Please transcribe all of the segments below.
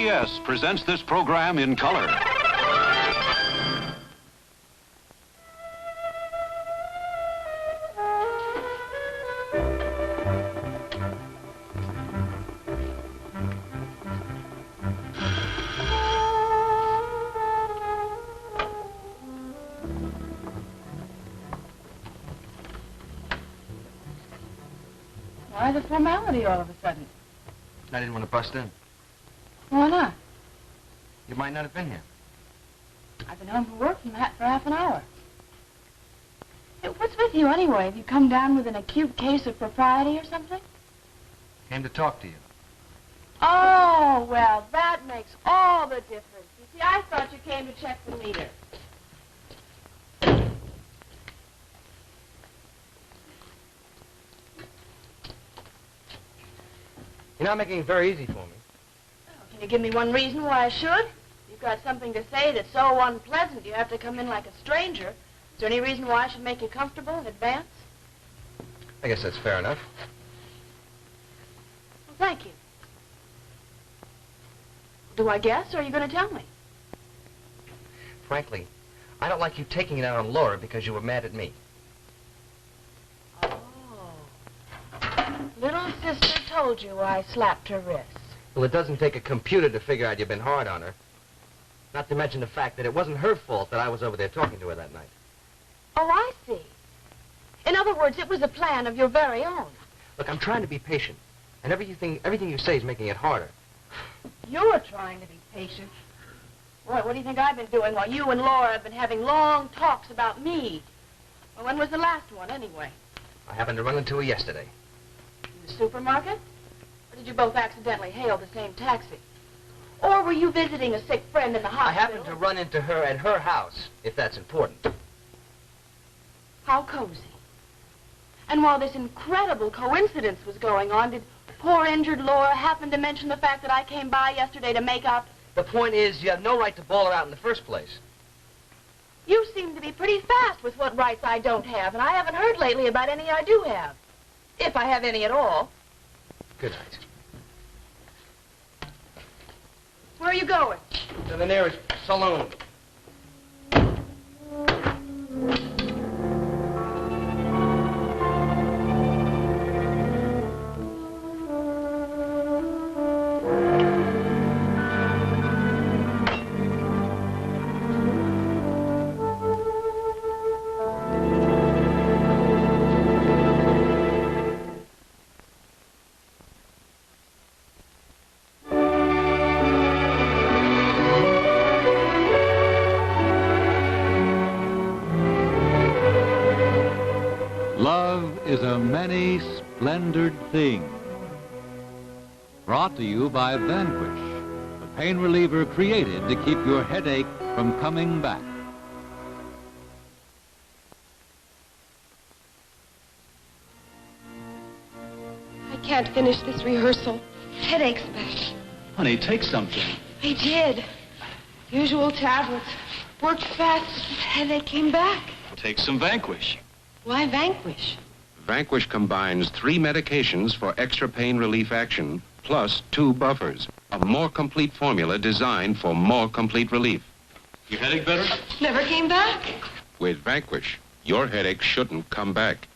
CBS presents this program in color. Why the formality all of a sudden? I didn't want to bust in. Why not? You might not have been here. I've been home from work from that for half an hour. Hey, what's with you anyway? Have you come down with an acute case of propriety or something? Came to talk to you. Oh, well, that makes all the difference. You see, I thought you came to check the meter. You're not making it very easy for me. Can you give me one reason why I should? You've got something to say that's so unpleasant you have to come in like a stranger. Is there any reason why I should make you comfortable in advance? I guess that's fair enough. Well, thank you. Do I guess, or are you going to tell me? Frankly, I don't like you taking it out on Laura because you were mad at me. Oh. Little sister told you I slapped her wrist. Well, it doesn't take a computer to figure out you've been hard on her. Not to mention the fact that it wasn't her fault that I was over there talking to her that night. Oh, I see. In other words, it was a plan of your very own. Look, I'm trying to be patient, and everything you say is making it harder. You're trying to be patient. Boy, what do you think I've been doing while you and Laura have been having long talks about me? Well, when was the last one, anyway? I happened to run into her yesterday. In the supermarket? Or did you both accidentally hail the same taxi? Or were you visiting a sick friend in the hospital? I happened to run into her at her house, if that's important. How cozy. And while this incredible coincidence was going on, did poor injured Laura happen to mention the fact that I came by yesterday to make up? The point is, you have no right to bawl her out in the first place. You seem to be pretty fast with what rights I don't have, and I haven't heard lately about any I do have. If I have any at all. Good night. Where are you going? To the nearest saloon. Love is a many-splendored thing. Brought to you by Vanquish, the pain reliever created to keep your headache from coming back. I can't finish this rehearsal. Headache's back. Honey, take something. I did. Usual tablets. Worked fast. Headache came back. Take some Vanquish. Why Vanquish? Vanquish combines 3 medications for extra pain relief action, plus 2 buffers. A more complete formula designed for more complete relief. Your headache better? Never came back. With Vanquish, your headache shouldn't come back.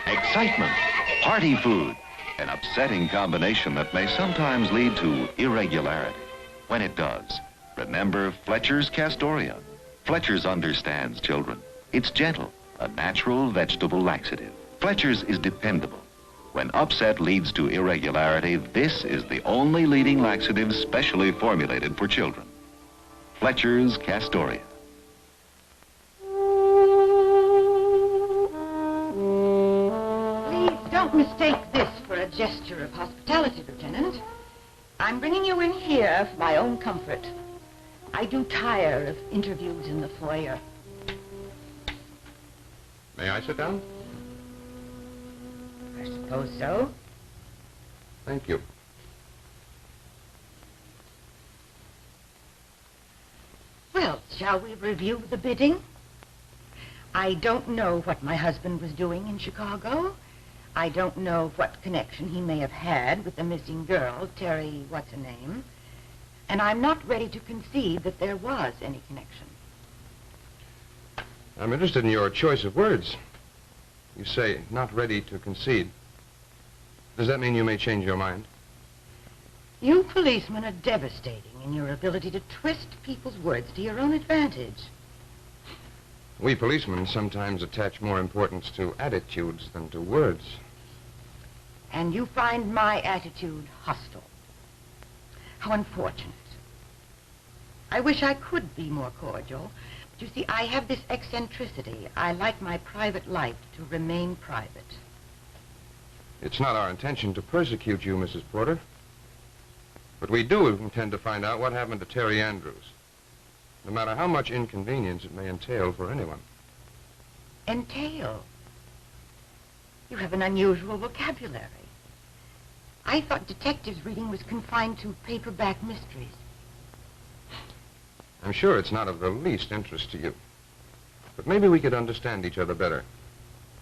Excitement, party food, an upsetting combination that may sometimes lead to irregularity. When it does, remember Fletcher's Castoria. Fletcher's understands children. It's gentle, a natural vegetable laxative. Fletcher's is dependable. When upset leads to irregularity, this is the only leading laxative specially formulated for children. Fletcher's Castoria. Please don't mistake this for a gesture of hospitality, Lieutenant. I'm bringing you in here for my own comfort. I do tire of interviews in the foyer. May I sit down? I suppose so. Thank you. Well, shall we review the bidding? I don't know what my husband was doing in Chicago. I don't know what connection he may have had with the missing girl, Terry what's-her-name, and I'm not ready to concede that there was any connection. I'm interested in your choice of words. You say, not ready to concede. Does that mean you may change your mind? You policemen are devastating in your ability to twist people's words to your own advantage. We policemen sometimes attach more importance to attitudes than to words. And you find my attitude hostile. How unfortunate. I wish I could be more cordial. But you see, I have this eccentricity. I like my private life to remain private. It's not our intention to persecute you, Mrs. Porter. But we do intend to find out what happened to Terry Andrews, no matter how much inconvenience it may entail for anyone. Entail? You have an unusual vocabulary. I thought detectives' reading was confined to paperback mysteries. I'm sure it's not of the least interest to you. But maybe we could understand each other better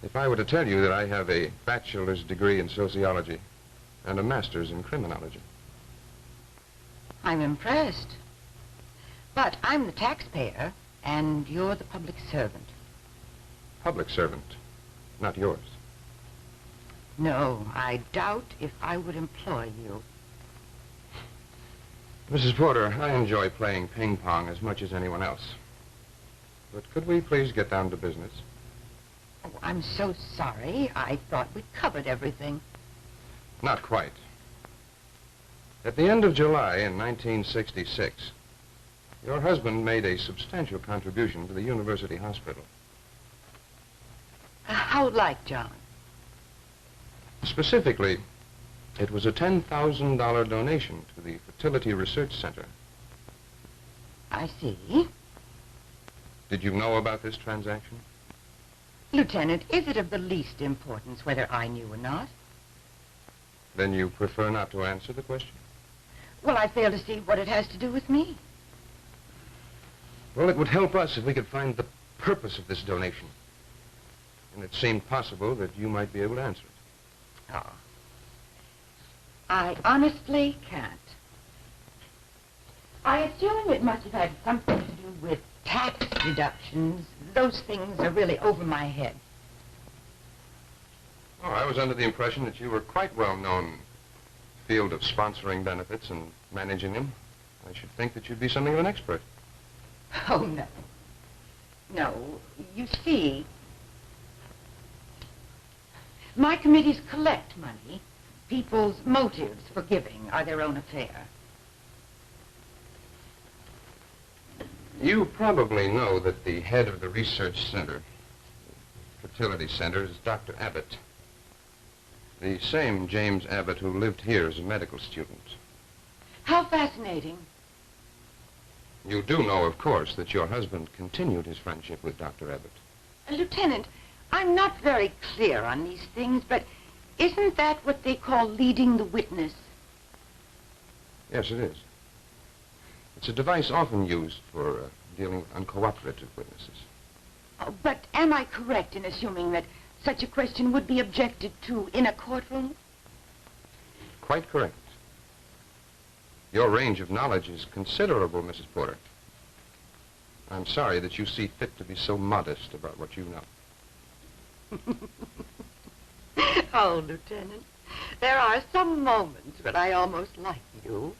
if I were to tell you that I have a bachelor's degree in sociology and a master's in criminology. I'm impressed. But I'm the taxpayer, and you're the public servant. Public servant, not yours. No, I doubt if I would employ you. Mrs. Porter, I enjoy playing ping pong as much as anyone else. But could we please get down to business? Oh, I'm so sorry. I thought we'd covered everything. Not quite. At the end of July in 1966, your husband made a substantial contribution to the university hospital. How like John? Specifically, it was a $10,000 donation to the Fertility Research Center. I see. Did you know about this transaction? Lieutenant, is it of the least importance whether I knew or not? Then you prefer not to answer the question? Well, I fail to see what it has to do with me. Well, it would help us if we could find the purpose of this donation. And it seemed possible that you might be able to answer it. Oh. I honestly can't. I assume it must have had something to do with tax deductions. Those things are really over my head. Oh, I was under the impression that you were quite well known in the field of sponsoring benefits and managing them. I should think that you'd be something of an expert. Oh, no. No, you see, my committees collect money. People's motives for giving are their own affair. You probably know that the head of the research center, fertility center, is Dr. Abbott. The same James Abbott who lived here as a medical student. How fascinating. You do know, of course, that your husband continued his friendship with Dr. Abbott. Lieutenant, I'm not very clear on these things, but isn't that what they call leading the witness? Yes, it is. It's a device often used for dealing with uncooperative witnesses. Oh, but am I correct in assuming that such a question would be objected to in a courtroom? Quite correct. Your range of knowledge is considerable, Mrs. Porter. I'm sorry that you see fit to be so modest about what you know. Oh, Lieutenant, there are some moments when I almost like you.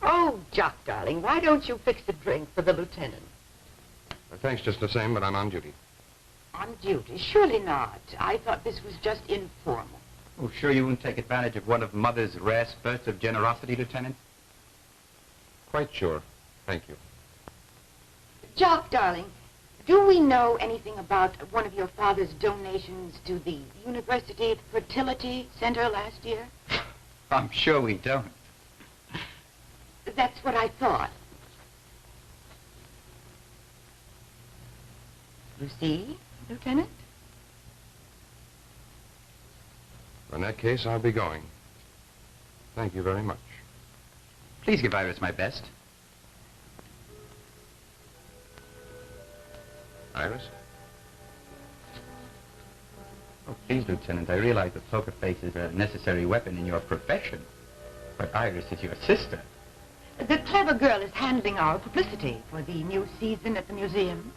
Oh, Jock, darling, why don't you fix a drink for the lieutenant? Thanks just the same, but I'm on duty. On duty? Surely not. I thought this was just informal. Oh, sure you wouldn't take advantage of one of Mother's rare spurts of generosity, Lieutenant? Quite sure. Thank you. Jock, darling, do we know anything about one of your father's donations to the University Fertility Center last year? I'm sure we don't. That's what I thought. You see, Lieutenant? In that case, I'll be going. Thank you very much. Please give Iris my best. Iris? Oh, please, Lieutenant, I realize that poker face is a necessary weapon in your profession. But Iris is your sister. The clever girl is handling our publicity for the new season at the museum.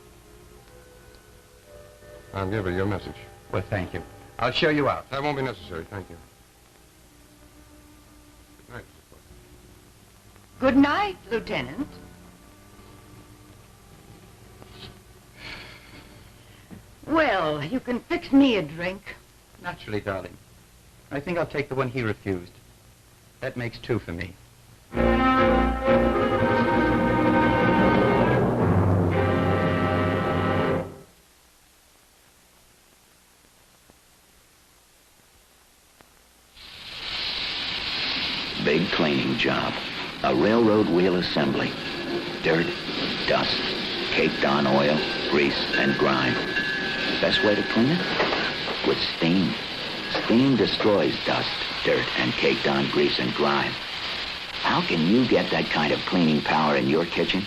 I'll give her your message. Well, thank you. I'll show you out. That won't be necessary, thank you. Good night, Mr. Porter. Good night, Lieutenant. Well, you can fix me a drink. Naturally, darling. I think I'll take the one he refused. That makes 2 for me. Big cleaning job. A railroad wheel assembly. Dirt, dust, caked on oil, grease, and grime. Best way to clean it? With steam. Steam destroys dust, dirt, and caked on grease and grime. How can you get that kind of cleaning power in your kitchen?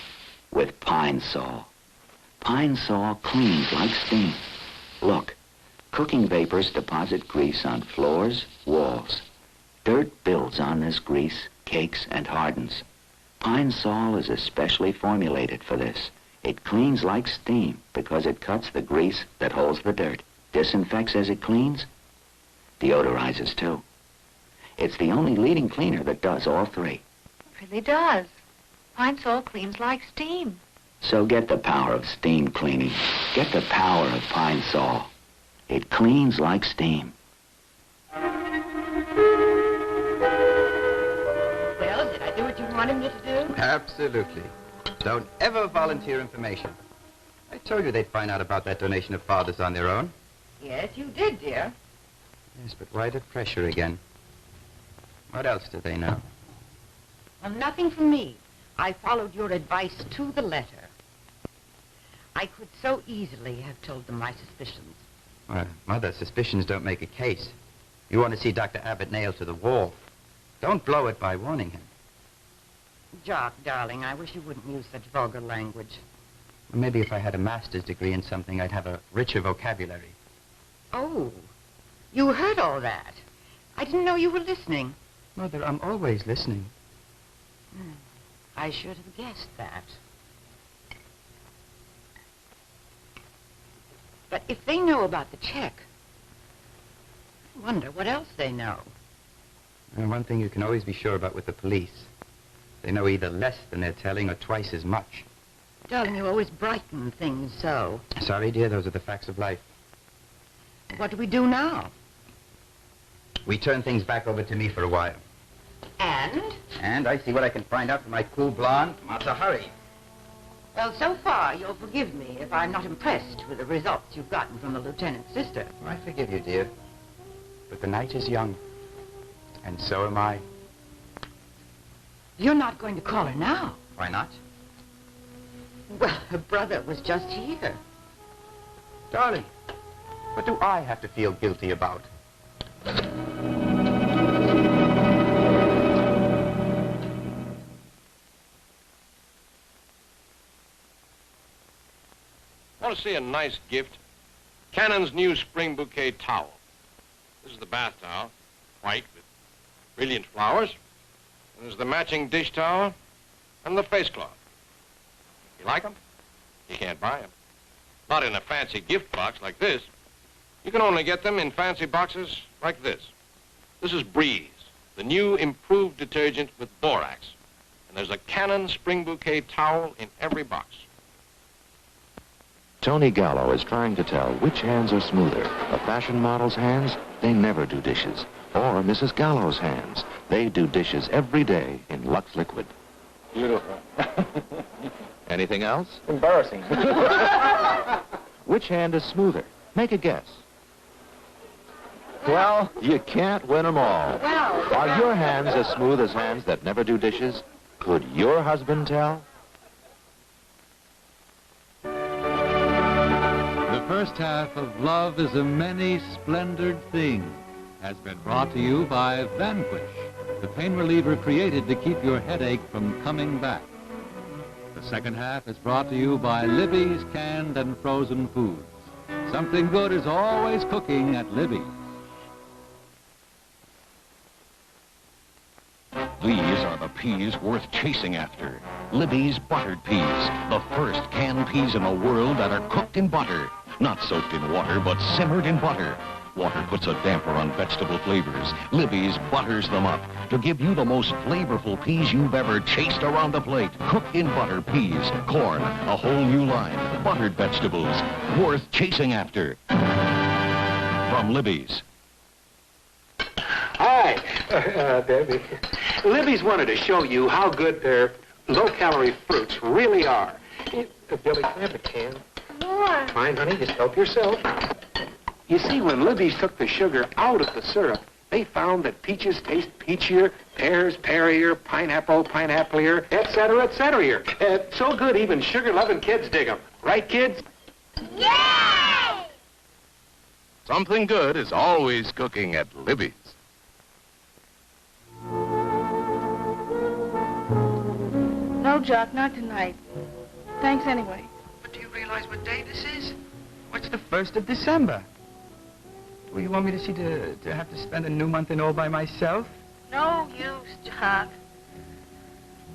With Pine Sol. Pine Sol cleans like steam. Look, cooking vapors deposit grease on floors, walls. Dirt builds on this grease, cakes, and hardens. Pine Sol is especially formulated for this. It cleans like steam because it cuts the grease that holds the dirt, disinfects as it cleans, deodorizes too. It's the only leading cleaner that does all 3. It really does. Pine Sol cleans like steam. So get the power of steam cleaning. Get the power of Pine Sol. It cleans like steam. Well, did I do what you wanted me to do? Absolutely. Don't ever volunteer information. I told you they'd find out about that donation of Father's on their own. Yes, you did, dear. Yes, but why the pressure again? What else do they know? Well, nothing from me. I followed your advice to the letter. I could so easily have told them my suspicions. Well, Mother, suspicions don't make a case. You want to see Dr. Abbott nailed to the wall. Don't blow it by warning him. Jock, darling, I wish you wouldn't use such vulgar language. Well, maybe if I had a master's degree in something, I'd have a richer vocabulary. Oh, you heard all that. I didn't know you were listening. Mother, I'm always listening. I should have guessed that. But if they know about the check, I wonder what else they know. And one thing you can always be sure about with the police. They know either less than they're telling or twice as much. Darling, you always brighten things so. Sorry, dear, those are the facts of life. What do we do now? We turn things back over to me for a while. And? And I see what I can find out from my cool blonde Mata Hari. Well, so far, you'll forgive me if I'm not impressed with the results you've gotten from the lieutenant's sister. I forgive you, dear. But the night is young. And so am I. You're not going to call her now. Why not? Well, her brother was just here. Darling, what do I have to feel guilty about? Want to see a nice gift? Cannon's new spring bouquet towel. This is the bath towel, white with brilliant flowers. And there's the matching dish towel and the face cloth. You like them? You can't buy them. Not in a fancy gift box like this. You can only get them in fancy boxes like this. This is Breeze, the new improved detergent with borax. And there's a Cannon spring bouquet towel in every box. Tony Gallo is trying to tell which hands are smoother. A fashion model's hands, they never do dishes. Or Mrs. Gallo's hands, they do dishes every day in Lux Liquid. Beautiful. Anything else? Embarrassing. Which hand is smoother? Make a guess. Well, You can't win them all. Well, Are your hands as smooth as hands that never do dishes? Could your husband tell? the first half of Love is a Many-Splendored Thing has been brought to you by Vanquish, the pain reliever created to keep your headache from coming back. The second half is brought to you by Loveis canned and frozen foods. Something good is always cooking at Libby's. These are the peas worth chasing after. Libby's buttered peas, the first canned peas in the world that are cooked in butter. Not soaked in water, but simmered in butter. Water puts a damper on vegetable flavors. Libby's butters them up to give you the most flavorful peas you've ever chased around the plate. Cooked in butter peas, corn, a whole new line, buttered vegetables, worth chasing after. From Libby's. Hi, Debbie. Libby's wanted to show you how good their low-calorie fruits really are. Billy, can I have a can? More. Fine, honey, just help yourself. You see, when Libby's took the sugar out of the syrup, they found that peaches taste peachier, pears pearier, pineapple pineapplier, et cetera, so good even sugar-loving kids dig them. Right, kids? Yay! Something good is always cooking at Libby's. No, Jock, not tonight. Thanks anyway. But do you realize what day this is? What's the 1st of December? Well, you want me to have to spend a new month in all by myself? No use, Jock.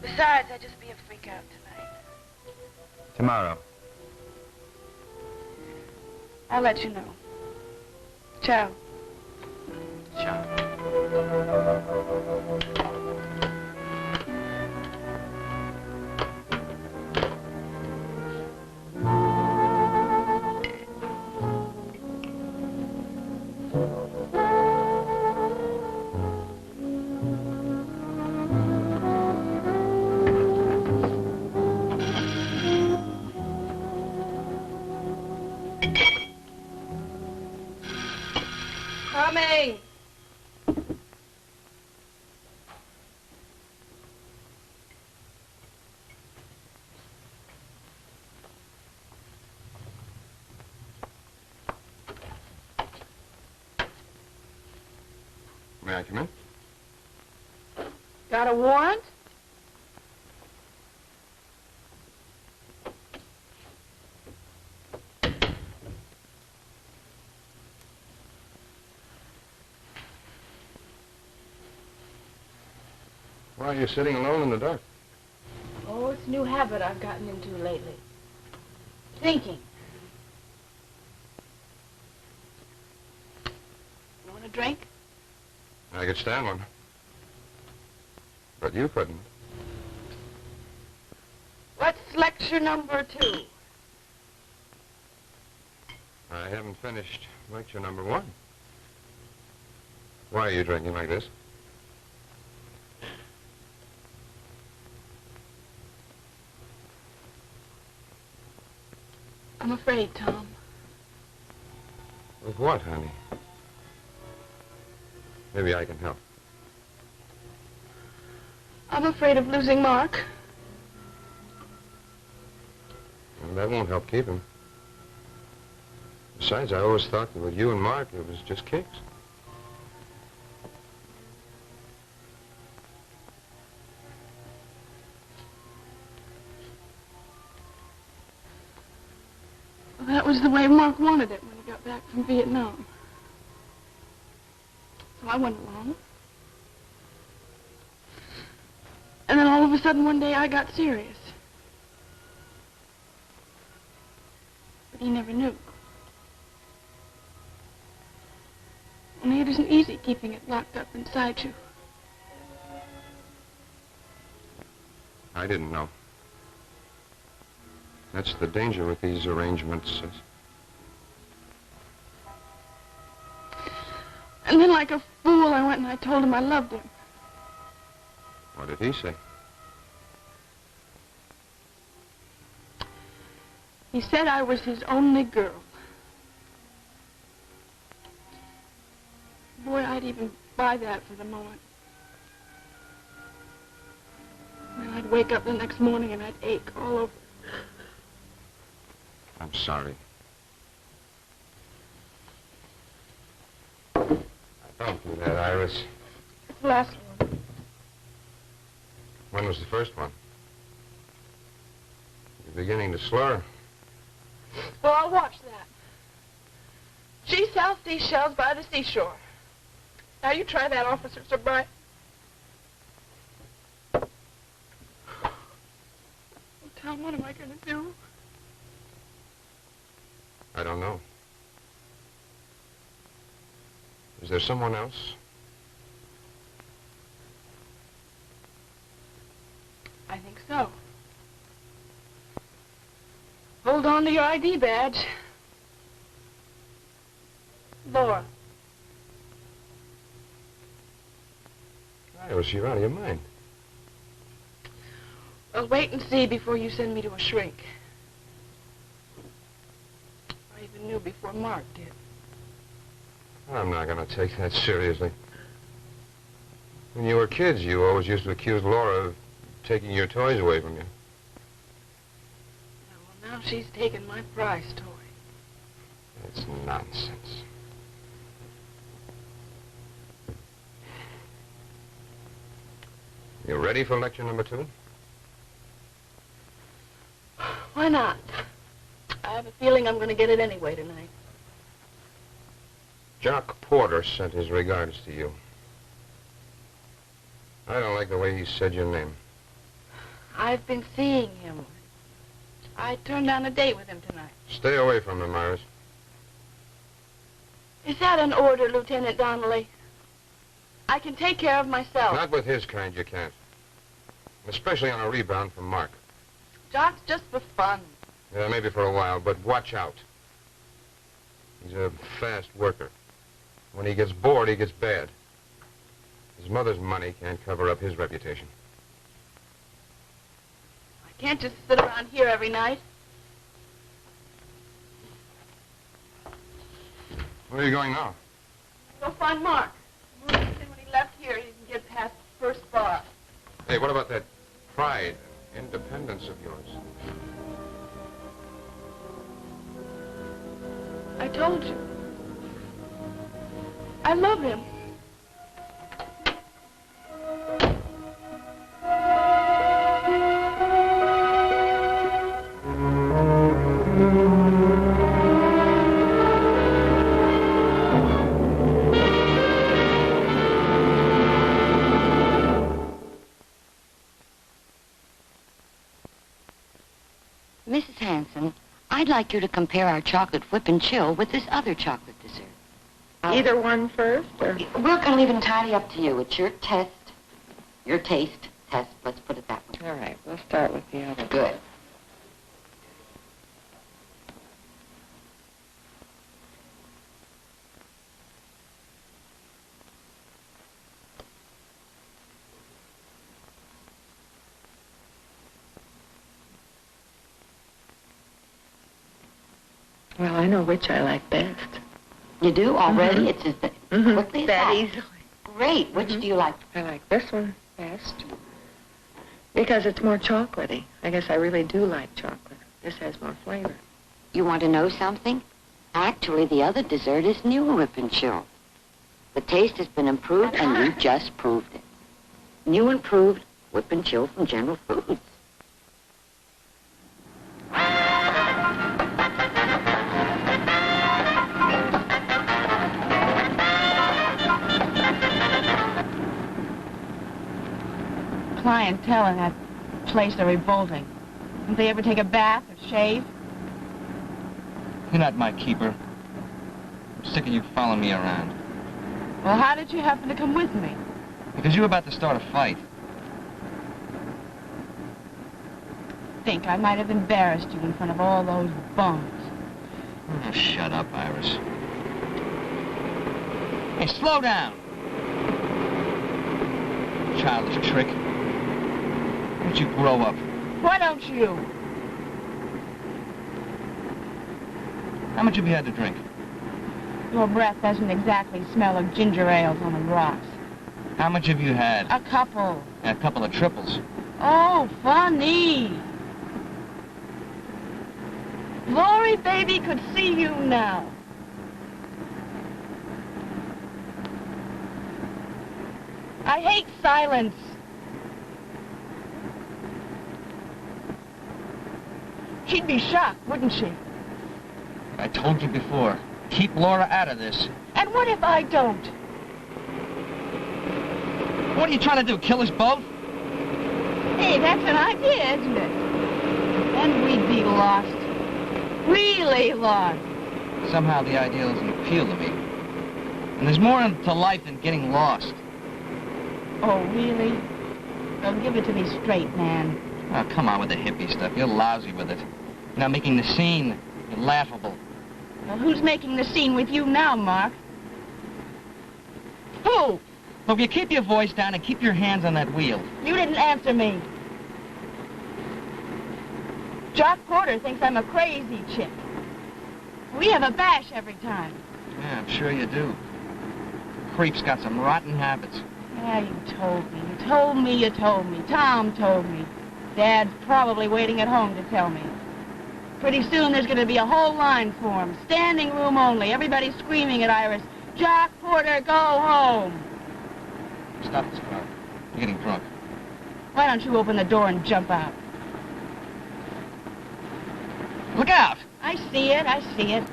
Besides, I'd just be a freak out tonight. Tomorrow. I'll let you know. Ciao. Ciao. Coming. May I come in? Got a warrant? Why are you sitting alone in the dark? Oh, it's a new habit I've gotten into lately. Thinking. You want a drink? I could stand one. But you couldn't. What's lecture number 2? I haven't finished lecture number 1. Why are you drinking like this? I'm afraid, Tom. Of what, honey? Maybe I can help. I'm afraid of losing Mark. Well, that won't help keep him. Besides, I always thought that with you and Mark, it was just kicks. Well, that was the way Mark wanted it when he got back from Vietnam. So I went along. And then all of a sudden one day I got serious. But he never knew. Only it isn't easy keeping it locked up inside you. I didn't know. That's the danger with these arrangements, sis. And then like a fool, I went and I told him I loved him. What did he say? He said I was his only girl. Boy, I'd even buy that for the moment. And I'd wake up the next morning and I'd ache all over. I'm sorry. Don't do that, Iris. It's the last one. When was the first one? You're beginning to slur. Well, I'll watch that. She sells seashells by the seashore. Now you try that, Officer Sir Brian. Oh, Tom, what am I going to do? I don't know. Is there someone else? I think so. Hold on to your ID badge. Laura. I was she out of your mind. Well, wait and see before you send me to a shrink. I even knew before Mark did. I'm not going to take that seriously. When you were kids, you always used to accuse Laura of taking your toys away from you. Well, now she's taken my prize toy. It's nonsense. You ready for lecture number 2? Why not? I have a feeling I'm going to get it anyway tonight. Jock Porter sent his regards to you. I don't like the way he said your name. I've been seeing him. I turned down a date with him tonight. Stay away from him, Iris. Is that an order, Lieutenant Donnelly? I can take care of myself. Not with his kind, you can't. Especially on a rebound from Mark. Jock's just for fun. Yeah, maybe for a while, but watch out. He's a fast worker. When he gets bored, he gets bad. His mother's money can't cover up his reputation. I can't just sit around here every night. Where are you going now? Go find Mark. When he left here, he can get past the first bar. Hey, what about that pride and independence of yours? I told you. I love him. Mrs. Hanson, I'd like you to compare our chocolate whip and chill with this other chocolate dessert. Either one first, or? We're going to leave it entirely up to you. It's your test, your taste test. Let's put it that way. All right, we'll start with the other. Good. Well, I know which I like best. You do already? It's as quickly as that easily. Great. Which do you like? I like this one best. Because it's more chocolatey. I guess I really do like chocolate. This has more flavor. You want to know something? Actually, the other dessert is new whip and chill. The taste has been improved, and you just proved it. New improved whip and chill from General Foods. Clientele in that place are revolting. Don't they ever take a bath or shave? You're not my keeper. I'm sick of you following me around. Well, how did you happen to come with me? Because you were about to start a fight. Think I might have embarrassed you in front of all those bums. Oh, shut up, Iris. Hey, slow down! Childish trick. Why don't you grow up? Why don't you? How much have you had to drink? Your breath doesn't exactly smell of ginger ales on the rocks. How much have you had? A couple. A couple of triples. Oh, funny. Lori, baby, could see you now. I hate silence. She'd be shocked, wouldn't she? I told you before. Keep Laura out of this. And what if I don't? What are you trying to do, kill us both? Hey, that's an idea, isn't it? And we'd be lost. Really lost. Somehow the idea doesn't appeal to me. And there's more to life than getting lost. Oh, really? Well, give it to me straight, man. Oh, come on with the hippie stuff. You're lousy with it. You're not making the scene. You're laughable. Well, who's making the scene with you now, Mark? Who? Well, if you keep your voice down and keep your hands on that wheel. You didn't answer me. Jock Porter thinks I'm a crazy chick. We have a bash every time. Yeah, I'm sure you do. Creep's got some rotten habits. Yeah, you told me. You told me, you told me. Tom told me. Dad's probably waiting at home to tell me. Pretty soon there's going to be a whole line formed. Standing room only. Everybody screaming at Iris, Jock Porter, go home. Stop this car. You're getting drunk. Why don't you open the door and jump out? Look out! I see it, I see it.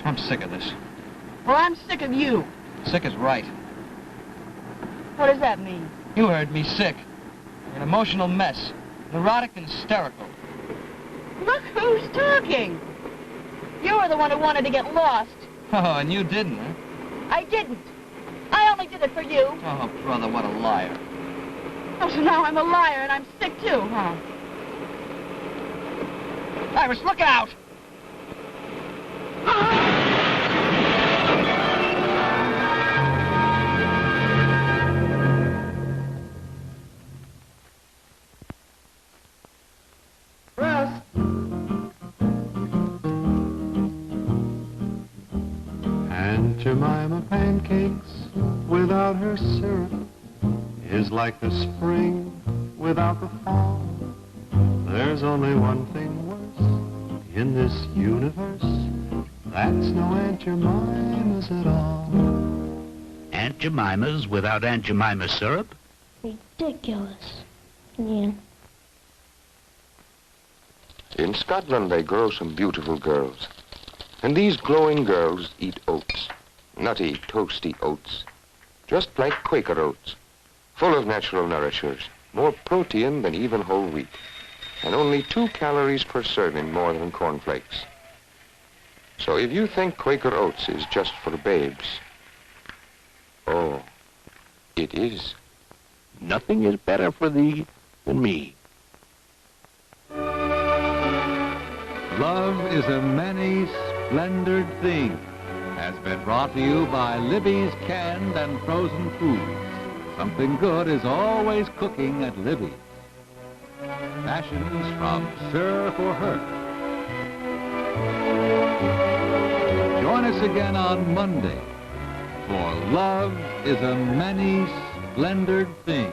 I'm sick of this. Well, I'm sick of you. Sick is right. What does that mean? You heard me, sick. You're an emotional mess. Neurotic and hysterical. Look who's talking. You're the one who wanted to get lost. Oh, and you didn't, huh? I didn't. I only did it for you. Oh, brother, what a liar. Oh, so now I'm a liar and I'm sick too, huh? Iris, look out! Rest. Aunt Jemima pancakes without her syrup is like the spring without the fall. There's only one thing worse in this universe. That's no Aunt Jemima's at all. Aunt Jemima's without Aunt Jemima syrup? Ridiculous. Yeah. In Scotland, they grow some beautiful girls. And these glowing girls eat oats. Nutty, toasty oats. Just like Quaker oats. Full of natural nourishers. More protein than even whole wheat. And only 2 calories per serving more than cornflakes. So if you think Quaker oats is just for babes, oh, it is. Nothing is better for thee than me. Love is a many-splendored thing. Has been brought to you by Libby's Canned and Frozen Foods. Something good is always cooking at Libby's. Fashions from Sir for Her. Join us again on Monday, for love is a many-splendored thing.